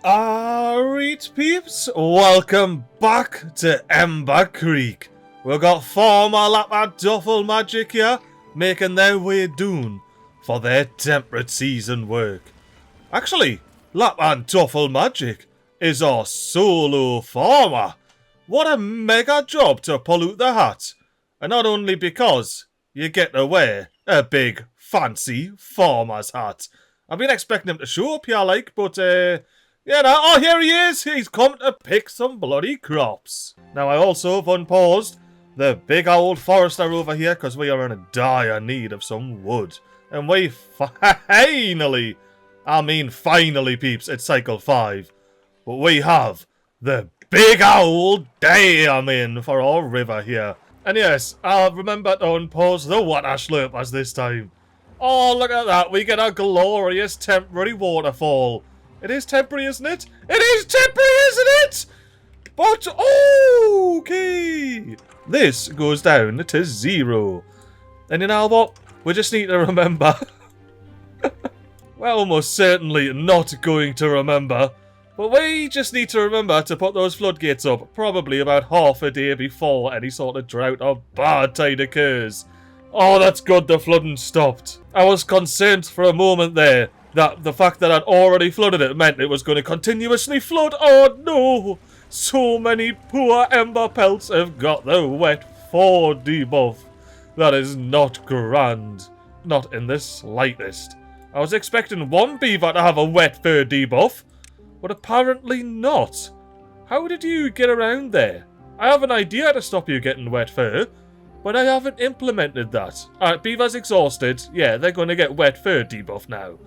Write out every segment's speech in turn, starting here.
Alright peeps, welcome back to Ember Creek. We've got former Lapland Duffel Magic here, making their way down for their temperate season work. Actually, Lapland Duffel Magic is our solo farmer. What a mega job to pollute the hat. And not only because you get to wear a big fancy farmer's hat. I've been expecting him to show up here like, but yeah, no, oh, here he is! He's come to pick some bloody crops. Now, I also have unpaused the big old forester over here because we are in dire need of some wood. And we finally peeps, it's cycle 5. But we have the big old dam in for our river here. And yes, I'll remember to unpause the water slurpers this time. Oh, look at that, we get a glorious temporary waterfall. It is temporary, isn't it? It is temporary, isn't it? But, okay. This goes down to 0. And you know what? We just need to remember. We're almost certainly not going to remember. But we just need to remember to put those floodgates up probably about half a day before any sort of drought or bad tide occurs. Oh, that's good, the flooding stopped. I was concerned for a moment there that the fact that I'd already flooded it meant it was going to continuously flood. Oh no! So many poor Emberpels have got the wet 4 debuff. That is not grand. Not in the slightest. I was expecting one beaver to have a wet fur debuff, but apparently not. How did you get around there? I have an idea to stop you getting wet fur, but I haven't implemented that. Alright, beavers exhausted. Yeah, they're going to get wet fur debuff now.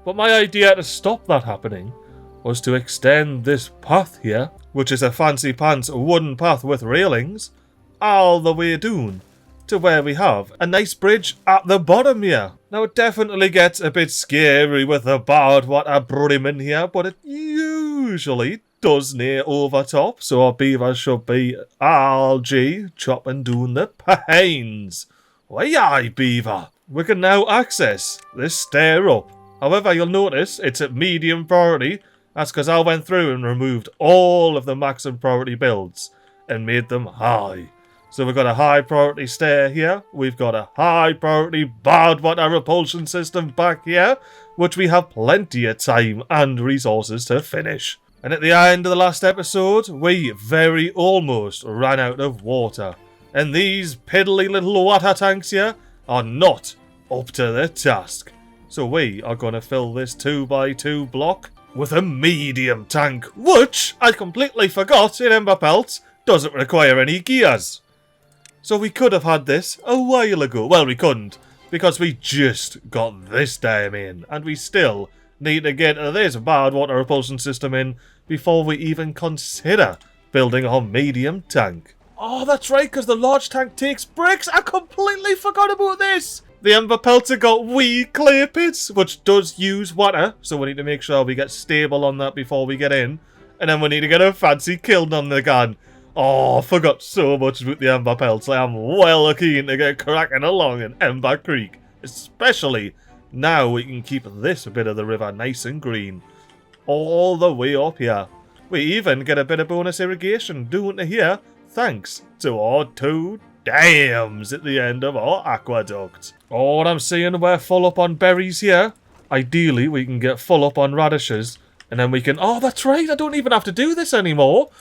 But my idea to stop that happening was to extend this path here, which is a fancy pants wooden path with railings, all the way down to where we have a nice bridge at the bottom here. Now it definitely gets a bit scary with the Badwater brimming here, but it usually does near over top, so our beavers should be algae chopping down the pines. Why aye, beaver? We can now access this stair up. However, you'll notice it's at medium priority. That's because I went through and removed all of the maximum priority builds and made them high. So we've got a high priority stair here. We've got a high priority Badwater repulsion system back here, which we have plenty of time and resources to finish. And at the end of the last episode, we very almost ran out of water. And these piddly little water tanks here are not up to the task. So we are going to fill this 2x2 block with a medium tank, which I completely forgot in Emberpels doesn't require any gears. So we could have had this a while ago. Well, we couldn't, because we just got this dam in, and we still need to get this Badwater repulsion system in before we even consider building our medium tank. Oh, that's right, because the large tank takes bricks. I completely forgot about this. The Emberpels have got wee clay pits, which does use water, so we need to make sure we get stable on that before we get in. And then we need to get a fancy kiln on the gun. Oh, I forgot so much about the Emberpels. I am well keen to get cracking along in Ember Creek. Especially now we can keep this bit of the river nice and green. All the way up here. We even get a bit of bonus irrigation down to here, thanks to our 2 dams at the end of our aqueduct. Oh, what I'm saying, we're full up on berries here. Ideally, we can get full up on radishes, and then we can... Oh, that's right, I don't even have to do this anymore.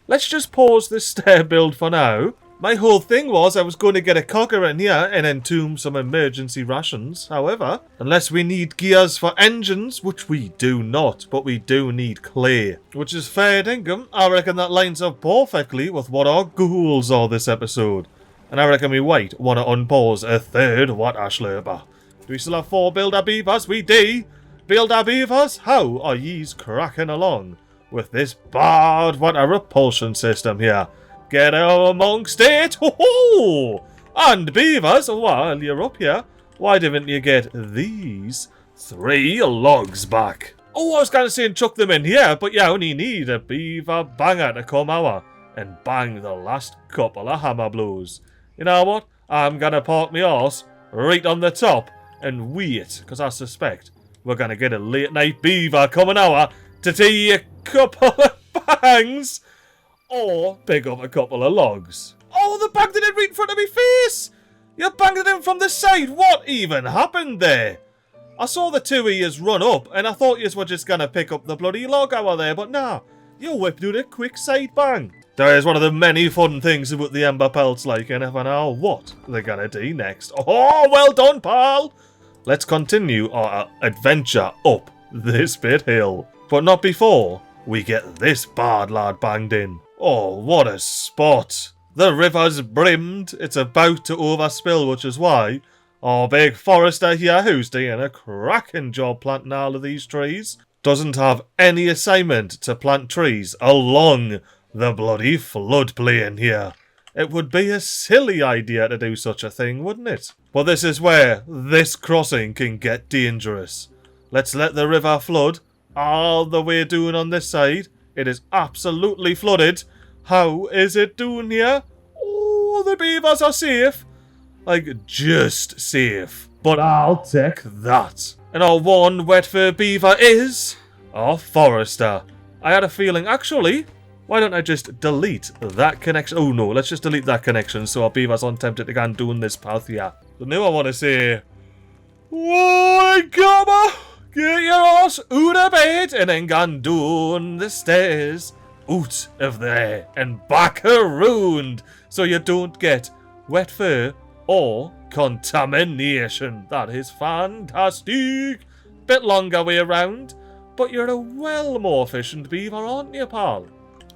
Let's just pause this stair build for now. My whole thing was I was going to get a cogger in here and entomb some emergency rations. However, unless we need gears for engines, which we do not, but we do need clay, which is fair dinkum. I reckon that lines up perfectly with what our goals are this episode. And I reckon we want to unpause a 3rd water slurper. Do we still have 4 builder beavers? We do. Builder beavers, how are ye's cracking along with this Badwater repulsion system here? Get amongst it! Ho-ho! And beavers, while you're up here, why didn't you get these 3 logs back? Oh, I was going to say and chuck them in here, but you only need a beaver banger to come over and bang the last couple of hammer blows. You know what? I'm going to park my arse right on the top and wait, because I suspect we're going to get a late night beaver coming over to tea a couple of bangs or pick up a couple of logs. Oh, the bang did it right in front of my face! You banged it in from the side. What even happened there? I saw the two of yous run up and I thought yous were just gonna pick up the bloody log over there, but nah, you whipped out a quick side bang. That is one of the many fun things about the Emberpels, like, and never know what they're gonna do next. Oh, well done, pal! Let's continue our adventure up this bit hill. But not before we get this bad lad banged in. Oh, what a spot. The river's brimmed, it's about to overspill, which is why our big forester here, who's doing a cracking job planting all of these trees, doesn't have any assignment to plant trees along the bloody floodplain here. It would be a silly idea to do such a thing, wouldn't it? But this is where this crossing can get dangerous. Let's let the river flood all the way down on this side. It is absolutely flooded. How is it doing here? Oh, the beavers are safe. Like, just safe. But I'll take that. And our one wet fur beaver is our forester. I had a feeling, actually, why don't I just delete that connection? Oh no, let's just delete that connection so our beavers aren't tempted to go and doing this path here. So now I want to say, whoa, Gamma, get your horse out of bed and then go and down the stairs. Out of there and back around so you don't get wet fur or contamination. That is fantastic. Bit longer way around, but you're a well more efficient beaver, aren't you, pal?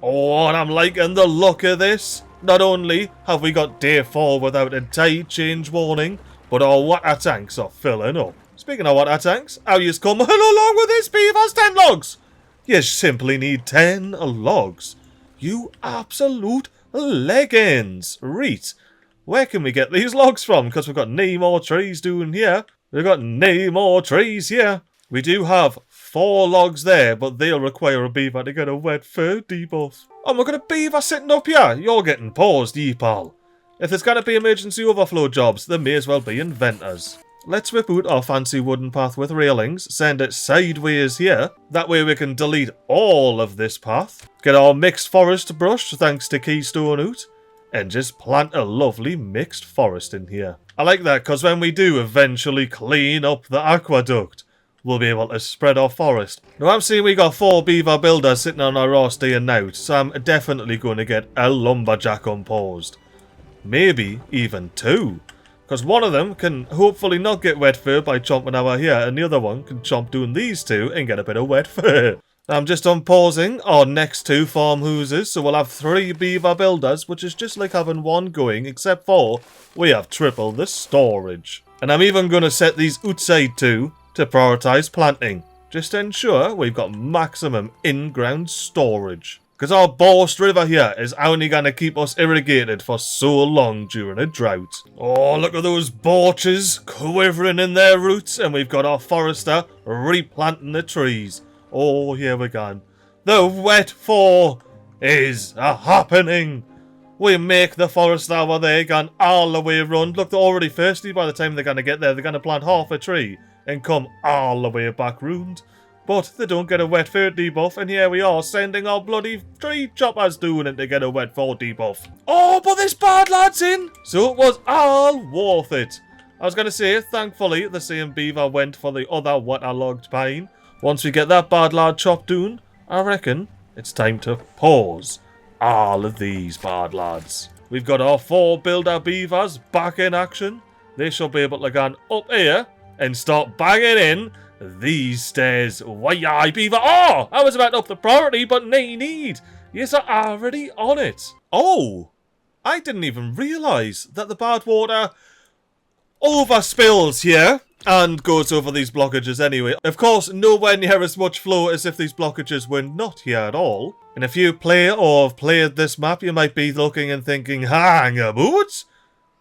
Oh, and I'm liking the look of this. Not only have we got day 4 without a tide change warning, but our water tanks are filling up. Speaking of water tanks, how yous coming along with this, beavers? 10 logs. You simply need 10 logs. You absolute leggings. Right. Where can we get these logs from? Because we've got no more trees down here. We've got no more trees here. We do have 4 logs there, but they'll require a beaver to get a wet fur debuff. Oh, we've got a beaver sitting up here. You're getting paused, ye pal. If there's going to be emergency overflow jobs, there may as well be inventors. Let's whip out our fancy wooden path with railings, send it sideways here. That way we can delete all of this path. Get our mixed forest brush, thanks to Keystone out. And just plant a lovely mixed forest in here. I like that, because when we do eventually clean up the aqueduct, we'll be able to spread our forest. Now I'm seeing we got 4 beaver builders sitting on our roster now, so I'm definitely going to get a lumberjack unpaused. Maybe even 2. Because one of them can hopefully not get wet fur by chomping over here, and the other one can chomp doing these 2 and get a bit of wet fur. I'm just unpausing our next 2 farmhouses, so we'll have 3 beaver builders, which is just like having 1 going, except for we have triple the storage. And I'm even going to set these outside too to prioritise planting, just to ensure we've got maximum in-ground storage. Because our Borst River here is only going to keep us irrigated for so long during a drought. Oh, look at those birches quivering in their roots, and we've got our forester replanting the trees. Oh, here we go. The wet fall is happening. We make the forest over there gone all the way around. Look, they're already thirsty. By the time they're going to get there, they're going to plant half a tree and come all the way back round. But they don't get a wet fur debuff, and here we are sending our bloody tree choppers doing it to get a wet fur debuff. Oh, but this bad lad's in! So it was all worth it. I was going to say, thankfully, the same beaver went for the other waterlogged pine. Once we get that bad lad chopped down, I reckon it's time to pause all of these bad lads. We've got our 4 builder beavers back in action. They shall be able to go up here and start banging in these stairs. Why, beaver? Oh, I was about to up the priority, but no need. Yes, I'm already on it. Oh, I didn't even realise that the Badwater overspills here and goes over these blockages anyway. Of course, nowhere near as much flow as if these blockages were not here at all. And if you play or have played this map, you might be looking and thinking, hang about,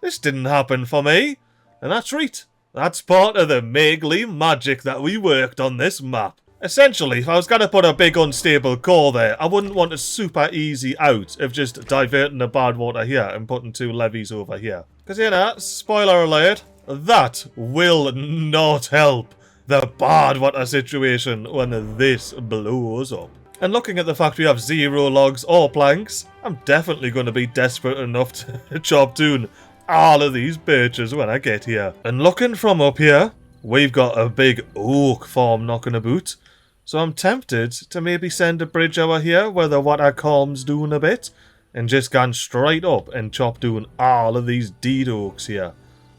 this didn't happen for me. And that's right. That's part of the MiGly magic that we worked on this map. Essentially, if I was going to put a big unstable core there, I wouldn't want a super easy out of just diverting the Badwater here and putting 2 levees over here. Because, you know, spoiler alert, that will not help. the Badwater situation when this blows up. And looking at the fact we have 0 logs or planks, I'm definitely going to be desperate enough to chop down all of these birches when I get here. And looking from up here, we've got a big oak farm knocking about. So I'm tempted to maybe send a bridge over here where the water calms down a bit and just gone straight up and chop down all of these dead oaks here.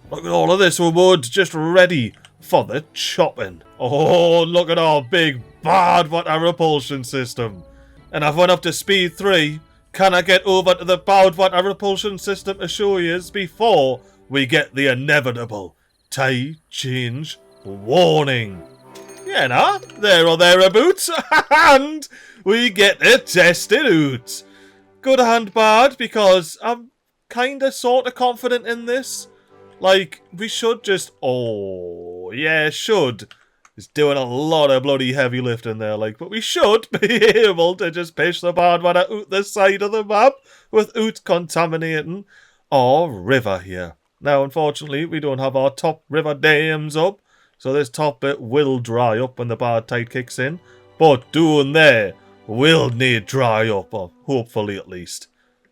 Look at all of this wood just ready for the chopping. Oh, look at our big Badwater repulsion system. And I've went up to speed 3. Can I get over to the Badwater repulsion system to show you before we get the inevitable tide change warning? Yeah, nah, there or thereabouts, and we get to test it out. Good and bad, because I'm kinda sorta confident in this. Like, we should just... Oh, yeah, should. It's doing a lot of bloody heavy lifting there, like, but we should be able to just push the Badwater out the side of the map without contaminating our river here. Now, unfortunately, we don't have our top river dams up, so this top bit will dry up when the bad tide kicks in. But down there will need dry up, or hopefully at least.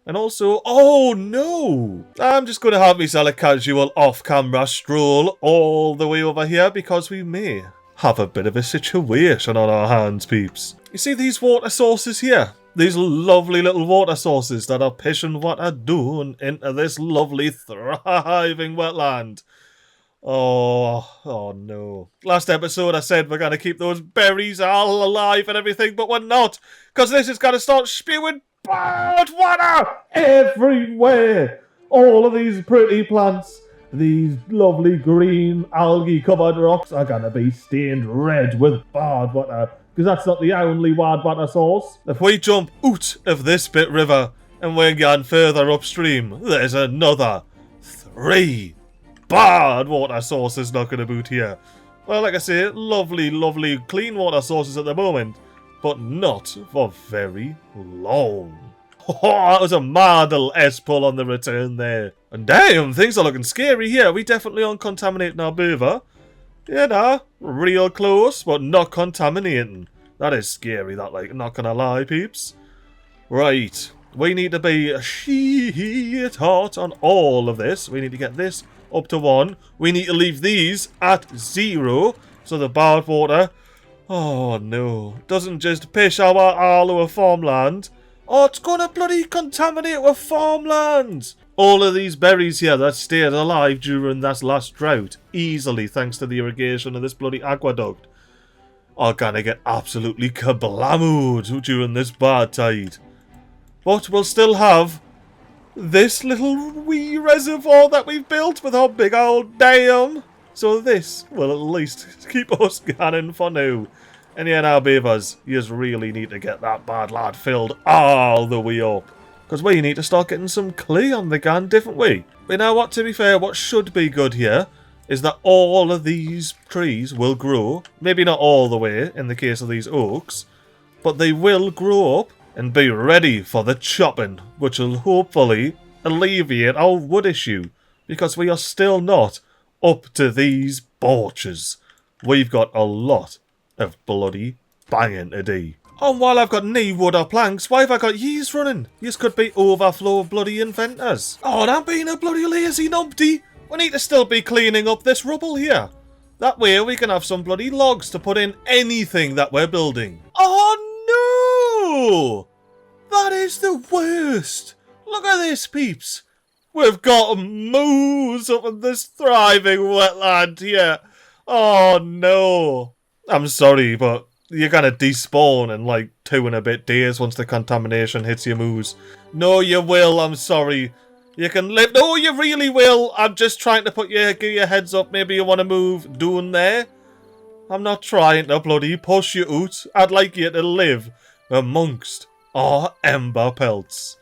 And also, oh no! I'm just going to have myself a casual off-camera stroll all the way over here because we may have a bit of a situation on our hands, peeps. You see these water sources here? These lovely little water sources that are pushing water down into this lovely thriving wetland. Oh no. Last episode I said we're going to keep those berries all alive and everything, but we're not. Because this is going to start spewing bad water everywhere. All of these pretty plants, these lovely green algae covered rocks are going to be stained red with bad water. Because that's not the only bad water source. If we jump out of this bit river and we're going further upstream, there's another 3 bad water sources knocking about here. Well, like I say, lovely, lovely clean water sources at the moment, but not for very long. Oh, that was a mad little S-pull on the return there. And damn, things are looking scary here. We definitely aren't contaminating our beaver. Yeah, nah, real close, but not contaminating. That is scary, that, like, not gonna lie, peeps. Right, we need to be shit hot on all of this. We need to get this up to 1. We need to leave these at 0, so the bad water, oh no, doesn't just pish our all our farmland. Oh, it's gonna bloody contaminate our farmland. All of these berries here that stayed alive during that last drought, easily thanks to the irrigation of this bloody aqueduct, are gonna get absolutely kablamooed during this bad tide. But we'll still have this little wee reservoir that we've built with our big old dam. So this will at least keep us going for now. And yeah, now beavers, you just really need to get that bad lad filled all the way up. Because we need to start getting some clay on the gun, different way. But you know what, to be fair, what should be good here is that all of these trees will grow. Maybe not all the way in the case of these oaks, but they will grow up and be ready for the chopping, which will hopefully alleviate our wood issue, because we are still not up to these borches. We've got a lot of bloody banging to do. Oh, and while I've got no wood or planks, why have I got yees running? Yous could be overflow of bloody inventors. Oh, and I'm being a bloody lazy numpty. We need to still be cleaning up this rubble here. That way we can have some bloody logs to put in anything that we're building. Oh no! That is the worst. Look at this, peeps. We've got moose up in this thriving wetland here. Oh no. I'm sorry, but you're gonna despawn in like 2 and a bit days once the contamination hits your moose. No, you will, I'm sorry. You can live. No, you really will. I'm just trying to give you a heads up. Maybe you want to move down there. I'm not trying to bloody push you out. I'd like you to live amongst our ember pelts.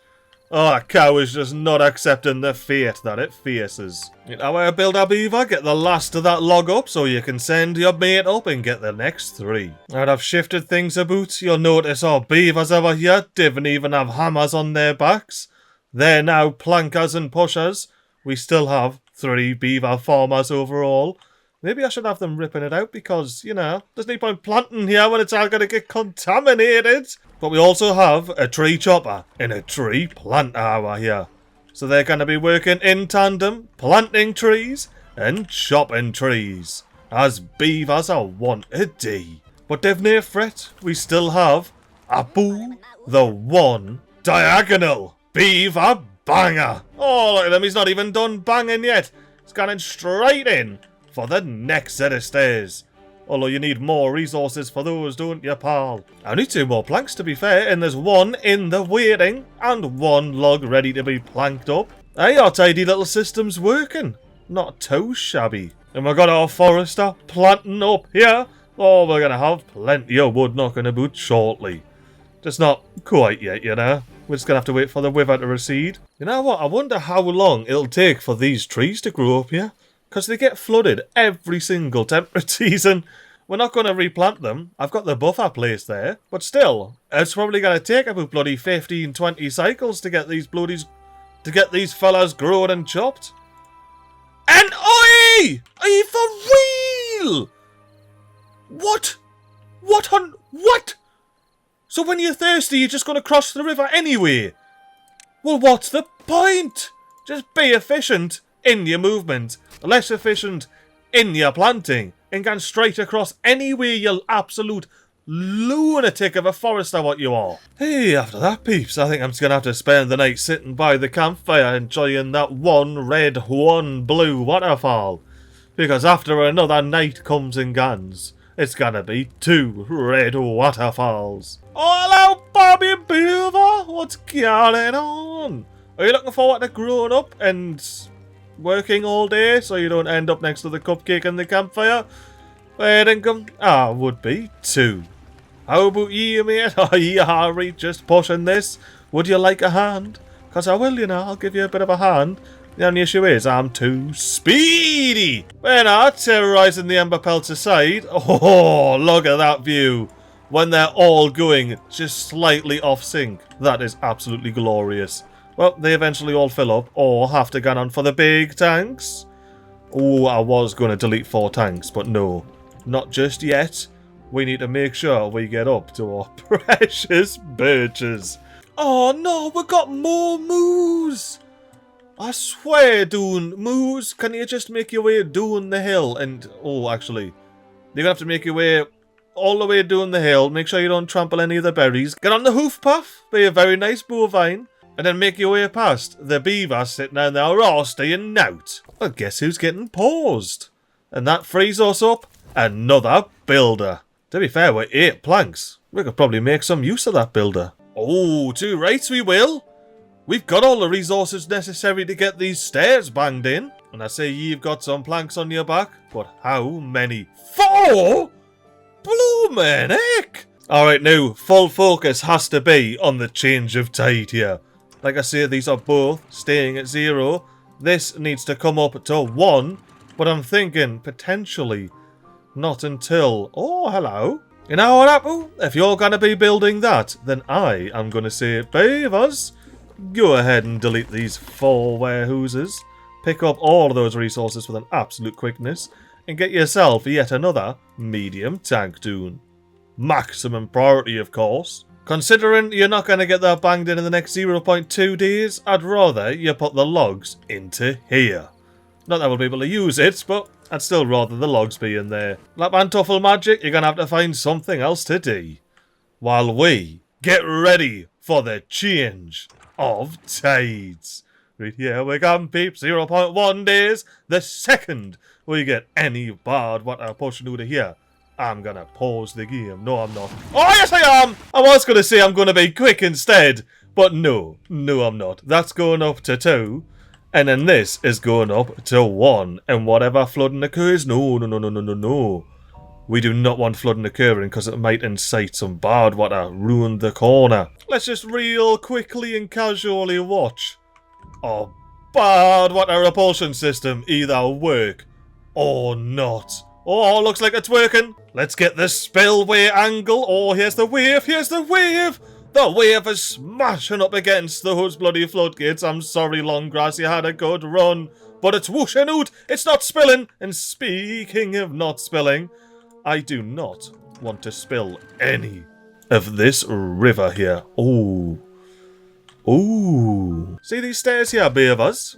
Oh, a cow is just not accepting the fate that it faces. You know where to build a beaver? Get the last of that log up so you can send your mate up and get the next 3. Alright, I've shifted things about. You'll notice our beavers over here didn't even have hammers on their backs. They're now plankers and pushers. We still have 3 beaver farmers overall. Maybe I should have them ripping it out because, you know, there's no point planting here when it's all going to get contaminated. But we also have a tree chopper and a tree planter over here. So they're going to be working in tandem, planting trees and chopping trees, as beavers are wont to do. But they've no fret, we still have Abu, the one diagonal beaver banger. Oh, look at him, he's not even done banging yet. He's going straight in for the next set of stairs. Although you need more resources for those, don't you, pal? I need 2 more planks, to be fair, and there's 1 in the waiting and 1 log ready to be planked up. Hey, our tidy little system's working. Not too shabby. And we've got our forester planting up here. Oh, we're going to have plenty of wood knocking about shortly. Just not quite yet, you know. We're just going to have to wait for the wither to recede. You know what? I wonder how long it'll take for these trees to grow up here. Because they get flooded every single temperate season. We're not going to replant them. I've got the buffer placed there. But still, it's probably going to take about bloody 15, 20 cycles to get these fellas grown and chopped. And oi! Are you for real? What? What? So when you're thirsty, you're just going to cross the river anyway? Well, what's the point? Just be efficient in your movement, less efficient in your planting, and going straight across anywhere, you absolute lunatic of a forester what you are. Hey, after that, peeps, I think I'm just going to have to spend the night sitting by the campfire enjoying that 1 red, 1 blue waterfall. Because after another night comes and goes, it's going to be 2 red waterfalls. Oh, hello, Bobby Beaver! What's going on? Are you looking forward to growing up and working all day so you don't end up next to the cupcake and the campfire? Where income? Ah, would be 2. How about you, mate? Are you alright just pushing this? Would you like a hand? Because I will, you know, I'll give you a bit of a hand. The only issue is I'm too speedy. We're not terrorising the Emberpels aside. Oh, look at that view. When they're all going just slightly off sync. That is absolutely glorious. Well, they eventually all fill up or have to go on for the big tanks. Oh, I was going to delete 4 tanks, but no. Not just yet. We need to make sure we get up to our precious birches. Oh no, we got more moose. I swear, Doon, moose, can you just make your way down the hill and... Oh, actually, you're going to have to make your way all the way down the hill. Make sure you don't trample any of the berries. Get on the hoof path, be a very nice bovine. And then make your way past the beaver sitting down there roasting out. Well, guess who's getting paused? And that frees us up another builder. To be fair, with 8 planks, we could probably make some use of that builder. Oh, 2 rights we will. We've got all the resources necessary to get these stairs banged in. And I say you've got some planks on your back, but how many? 4? Bloomin' heck! Alright, now, full focus has to be on the change of tide here. Like I say, these are both staying at 0. This needs to come up to 1, but I'm thinking potentially not until... Oh, hello. You know what, Apple? If you're going to be building that, then I am going to say, beavers, go ahead and delete these 4 warehouses, pick up all of those resources with an absolute quickness, and get yourself yet another medium tank dune. Maximum priority, of course. Considering you're not going to get that banged in the next 0.2 days, I'd rather you put the logs into here. Not that we'll be able to use it, but I'd still rather the logs be in there. Lapman Tuffle Magic, you're going to have to find something else to do. While we get ready for the change of tides. Right here we come, peeps. 0.1 days. The second we get any bad water pushing out of here, I'm gonna pause the game. No, I'm not. Oh, yes, I am! I was gonna say I'm gonna be quick instead. But no, I'm not. That's going up to 2. And then this is going up to 1. And whatever flooding occurs, no. We do not want flooding occurring because it might incite some bad water, ruin the corner. Let's just real quickly and casually watch our bad water repulsion system either work or not. Oh, looks like it's working. Let's get the spillway angle. Oh, here's the wave. The wave is smashing up against those bloody floodgates. I'm sorry, Longgrass, you had a good run. but it's whooshing out. It's not spilling. And speaking of not spilling, I do not want to spill any of this river here. Ooh. Ooh. See these stairs here, beavers?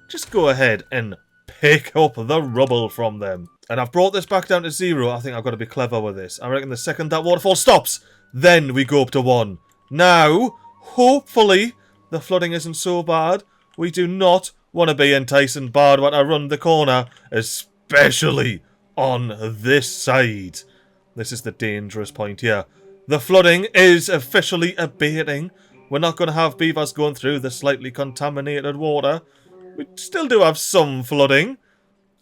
Just go ahead and pick up the rubble from them. And I've brought this back down to 0. I think I've got to be clever with this. I reckon the second that waterfall stops, then we go up to 1. Now, hopefully, the flooding isn't so bad. We do not want to be enticing Badwater around the corner, especially on this side. This is the dangerous point here. The flooding is officially abating. We're not going to have beavers going through the slightly contaminated water. We still do have some flooding.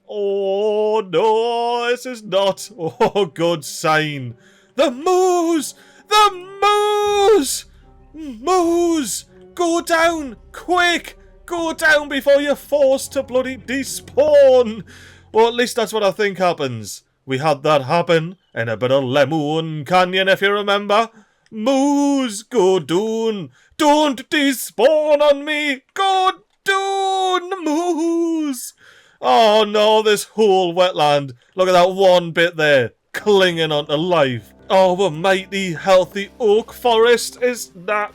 Oh no, this is not a good sign. The moose! The moose! Moose! Go down! Quick! Go down before you're forced to bloody despawn! Well, at least that's what I think happens. We had that happen in a bit of Lemon Canyon, if you remember. Moose, go down! Don't despawn on me! Go down, moose! Oh no, this whole wetland. Look at that one bit there, clinging onto life. Oh, a mighty, healthy oak forest is that.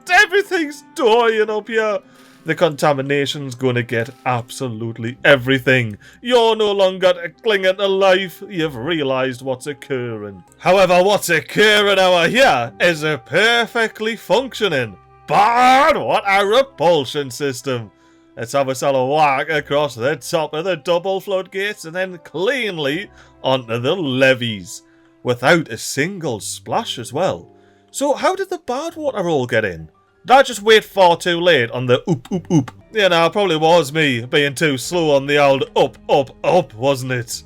Everything's dying up here. The contamination's going to get absolutely everything. You're no longer clinging to life. You've realised what's occurring. However, what's occurring over here is a perfectly functioning Badwater repulsion system. Let's have us all whack across the top of the double floodgates and then cleanly onto the levees. Without a single splash as well. So how did the Badwater all get in? Did I just wait far too late on the oop oop oop? Yeah, no, it probably was me being too slow on the old up, wasn't it?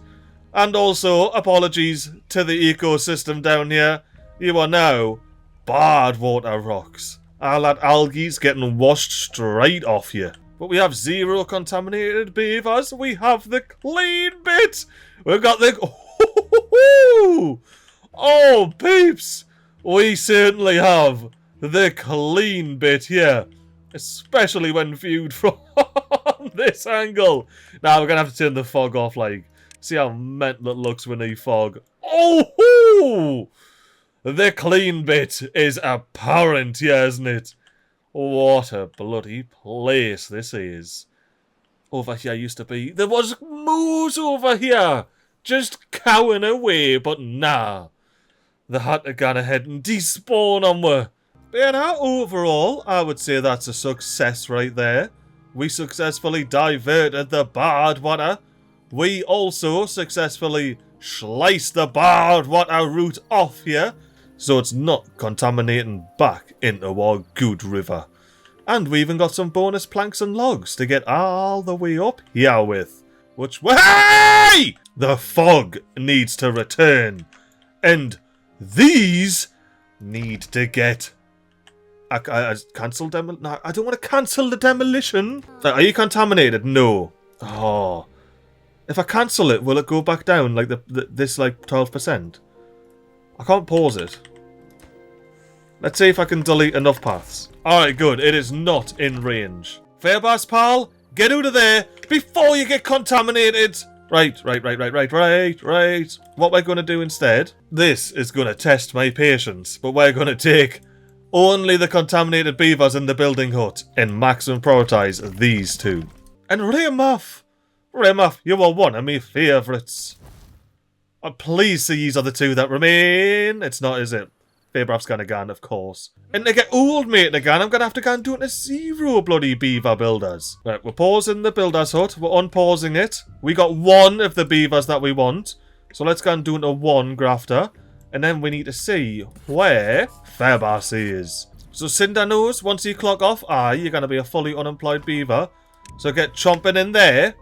And also, apologies to the ecosystem down here. You are now Badwater rocks. All that algae's getting washed straight off you. But we have 0 contaminated beavers. We have the clean bit. We've got the... Oh, peeps. We certainly have the clean bit here. Especially when viewed from this angle. Now we're going to have to turn the fog off, like. See how mental it looks when you fog. Oh! The clean bit is apparent here, isn't it? What a bloody place this is. Over here used to be... There was moose over here! Just cowing away, but nah. They had to go ahead and despawn on me. But yeah, now, overall, I would say that's a success right there. We successfully diverted the Badwater. We also successfully sliced the Badwater route off here. So it's not contaminating back into our good river. And we even got some bonus planks and logs to get all the way up here with. Which way? The fog needs to return. And these need to get... I cancel demolition. No, I don't want to cancel the demolition. Are you contaminated? No. Oh. If I cancel it, will it go back down like this like 12%? I can't pause it. Let's see if I can delete enough paths. Alright, good. It is not in range. Fairbass, pal, get out of there before you get contaminated. Right. What we're going to do instead, this is going to test my patience, but we're going to take only the contaminated beavers in the building hut and maximum prioritise these 2. And Raymuff, you are one of my favourites. Please these are the 2 that remain. It's not, is it? Fairbraff's gonna go, of course. And to get old mate again, I'm gonna have to go and do it to 0 bloody beaver builders. Right, we're pausing the builder's hut. We're unpausing it. We got 1 of the beavers that we want. So let's go and do it to 1 grafter. And then we need to see where Fairbass is. So Cinder knows once you clock off, you're gonna be a fully unemployed beaver. So get chomping in there.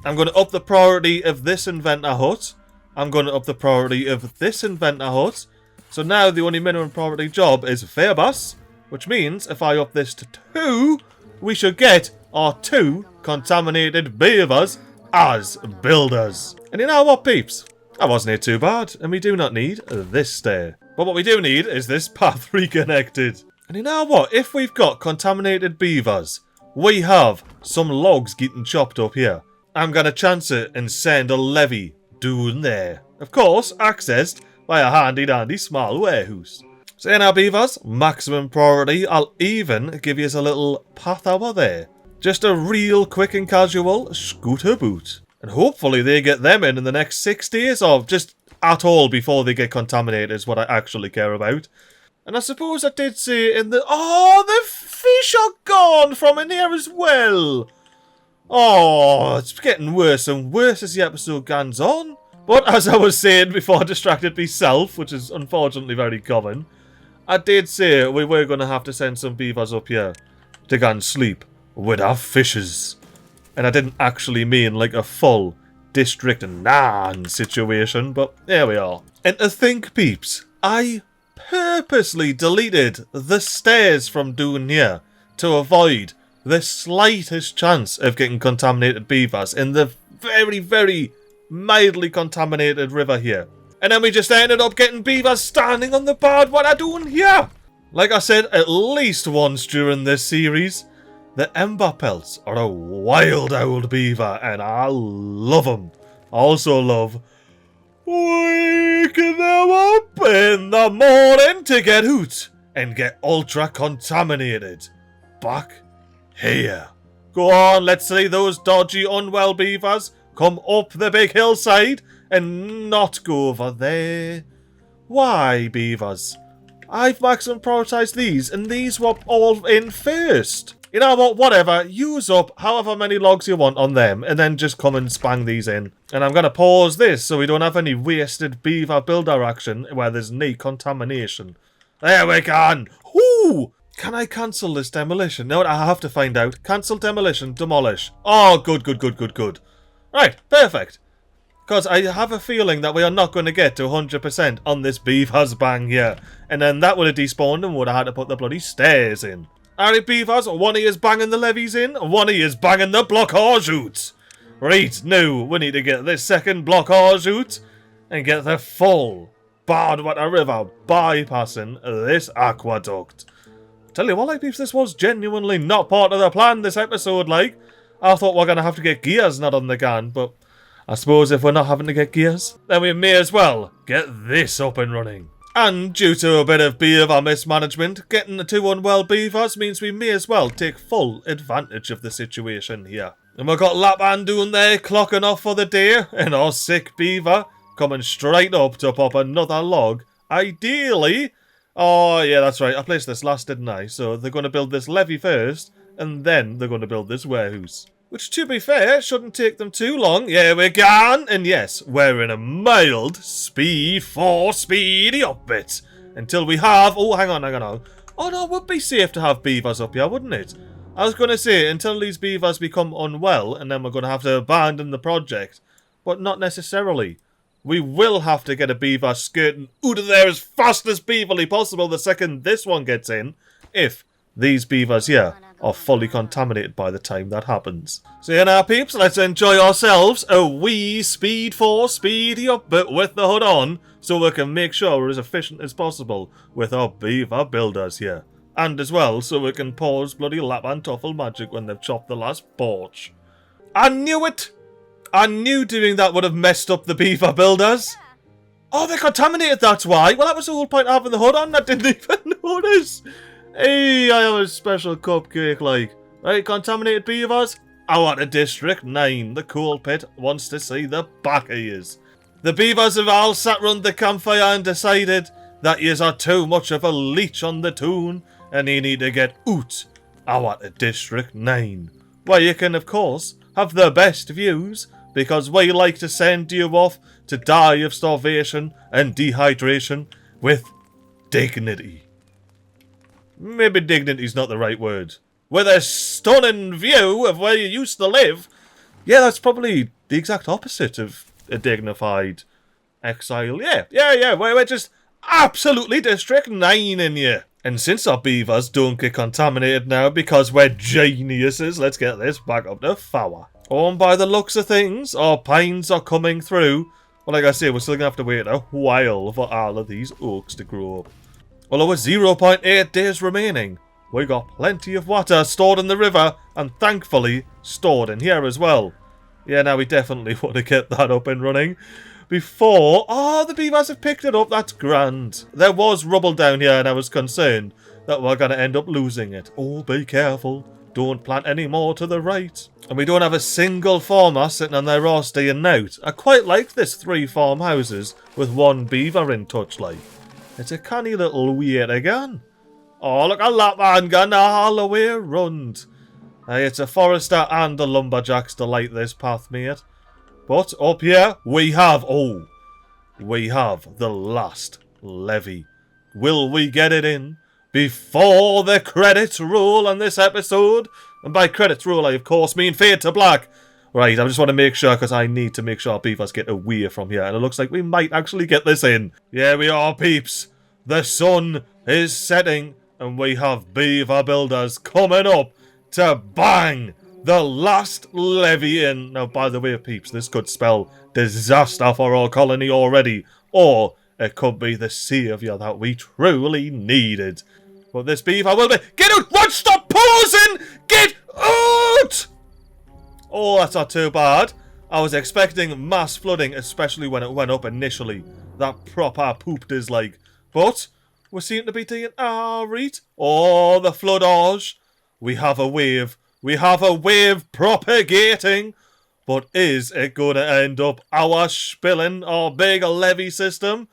I'm gonna up the priority of this inventor hut. I'm gonna up the priority of this inventor hut. So now the only minimum priority job is Fairbass, which means if I up this to 2, we should get our 2 contaminated beavers as builders. And you know what, peeps? That wasn't here too bad, and we do not need this stair. But what we do need is this path reconnected. And you know what? If we've got contaminated beavers, we have some logs getting chopped up here. I'm gonna chance it and send a levy down there. Of course, accessed by a handy dandy small warehouse. So now beavers, maximum priority. I'll even give you a little path over there. Just a real quick and casual scooter boot. And hopefully they get them in the next 6 days, or just at all before they get contaminated is what I actually care about. And I suppose I did say in the... Oh, the fish are gone from in here as well. Oh, it's getting worse and worse as the episode goes on. But as I was saying before I distracted myself, which is unfortunately very common, I did say we were going to have to send some beavers up here to go and sleep with our fishes. And I didn't actually mean like a full District 9 situation, but there we are. And to think, peeps, I purposely deleted the stairs from down here to avoid the slightest chance of getting contaminated beavers in the very, very mildly contaminated river here. And then we just ended up getting beavers standing on the Badwater down here. Like I said at least once during this series, the Emberpels are a wild old beaver and I love them. I also love waking them up in the morning to get hoot and get ultra contaminated. Back here. Go on, let's see those dodgy unwell beavers come up the big hillside and not go over there. Why, beavers? I've maximum prioritised these and these were all in first. You know what, whatever, use up however many logs you want on them and then just come and spang these in. And I'm going to pause this so we don't have any wasted beaver builder action where there's no contamination. There we go. Ooh! Can I cancel this demolition? No, I have to find out. Cancel demolition, demolish. Oh, good, good, good, good, good. Right, perfect. Because I have a feeling that we are not going to get to 100% on this beaver's bang here. And then that would have despawned and would have had to put the bloody stairs in. Alright, beavers, one of you's banging the levees in, one of you's banging the blockage out. Right, now we need to get this second blockage out and get the full Badwater River bypassing this aqueduct. Tell you what, like, peeps, this was genuinely not part of the plan this episode, like. I thought we're going to have to get gears not on the gun, but I suppose if we're not having to get gears, then we may as well get this up and running. And due to a bit of beaver mismanagement, getting the 2 unwell beavers means we may as well take full advantage of the situation here. And we've got Lapman doing there, clocking off for the day, and our sick beaver coming straight up to pop another log. Ideally... Oh, yeah, that's right, I placed this last, didn't I? So they're going to build this levee first, and then they're going to build this warehouse. Which, to be fair, shouldn't take them too long. Yeah, we're gone. And yes, we're in a mild speed 4 speedy up bit. Until we have... Oh, hang on. Oh, no, it would be safe to have beavers up here, wouldn't it? I was going to say, until these beavers become unwell, and then we're going to have to abandon the project. But not necessarily. We will have to get a beaver skirting out of there as fast as beaverly possible the second this one gets in. If these beavers here are fully contaminated by the time that happens. So here now, peeps, let's enjoy ourselves a wee speed 4 speedy up bit with the hood on, so we can make sure we're as efficient as possible with our beaver builders here. And as well, so we can pause bloody lap and tuffle magic when they've chopped the last porch. I knew it! I knew doing that would have messed up the beaver builders. Oh, they're contaminated, that's why. Well, that was the whole point of having the hood on. I didn't even notice. Hey, I have a special cupcake, like. Right, contaminated beavers? I want a District 9. The coal pit wants to see the back of yous. The beavers have all sat round the campfire and decided that yous are too much of a leech on the toon and you need to get out. I want a District 9. Where you can, of course, have the best views because we like to send you off to die of starvation and dehydration with dignity. Maybe dignity's not the right word. With a stunning view of where you used to live. Yeah, that's probably the exact opposite of a dignified exile. Yeah. We're just absolutely District 9 in here. And since our beavers don't get contaminated now because we're geniuses, let's get this back up to power. Oh, and by the looks of things, our pines are coming through. Well, like I say, we're still going to have to wait a while for all of these oaks to grow up. Although with 0.8 days remaining. we got plenty of water stored in the river and thankfully stored in here as well. Yeah, now we definitely want to get that up and running before... Oh, the beavers have picked it up. That's grand. There was rubble down here and I was concerned that we're going to end up losing it. Oh, be careful. Don't plant any more to the right. And we don't have a single farmer sitting on their arse day and night. I quite like this 3 farmhouses with 1 beaver in touch, like. It's a canny little way again. Oh, look at that man gone all the way around. It's a forester and a lumberjack's delight, this path, mate. But up here, we have the last levy. Will we get it in before the credits roll on this episode? And by credits roll, I of course mean fade to black. Right, I just want to make sure, because I need to make sure our beavers get away from here. And it looks like we might actually get this in. Yeah, we are, peeps. The sun is setting, and we have beaver builders coming up to bang the last levy in. Now, by the way, peeps, this could spell disaster for our colony already. Or it could be the saviour that we truly needed. But this beaver will be... Get out! What? Stop pausing! Get out! Oh, that's not too bad. I was expecting mass flooding, especially when it went up initially. That proper pooped is like. But we seem to be taking right. Oh, the floodage. We have a wave. We have a wave propagating. But is it going to end up our spilling our big levee system?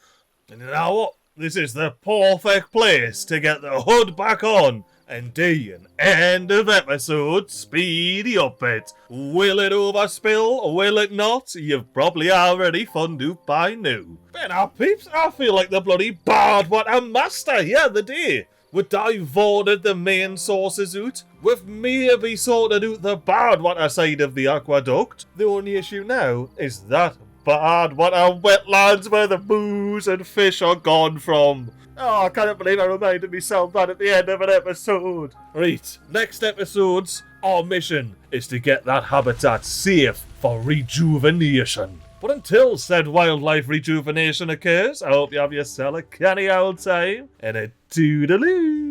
And you know what? This is the perfect place to get the hood back on and do an end of episode speedy up it. Will it overspill? Will it not? You've probably already found out by now. But now, peeps, I feel like the bloody Badwater master here the day. We diverted the main sources out. We've maybe sorted out the Badwater side of the aqueduct. The only issue now is that Badwater wetlands where the booze and fish are gone from. Oh, I can't believe I reminded myself that at the end of an episode. Right, next episodes, our mission is to get that habitat safe for rejuvenation. But until said wildlife rejuvenation occurs, I hope you have yourself a canny old time and a toodaloo.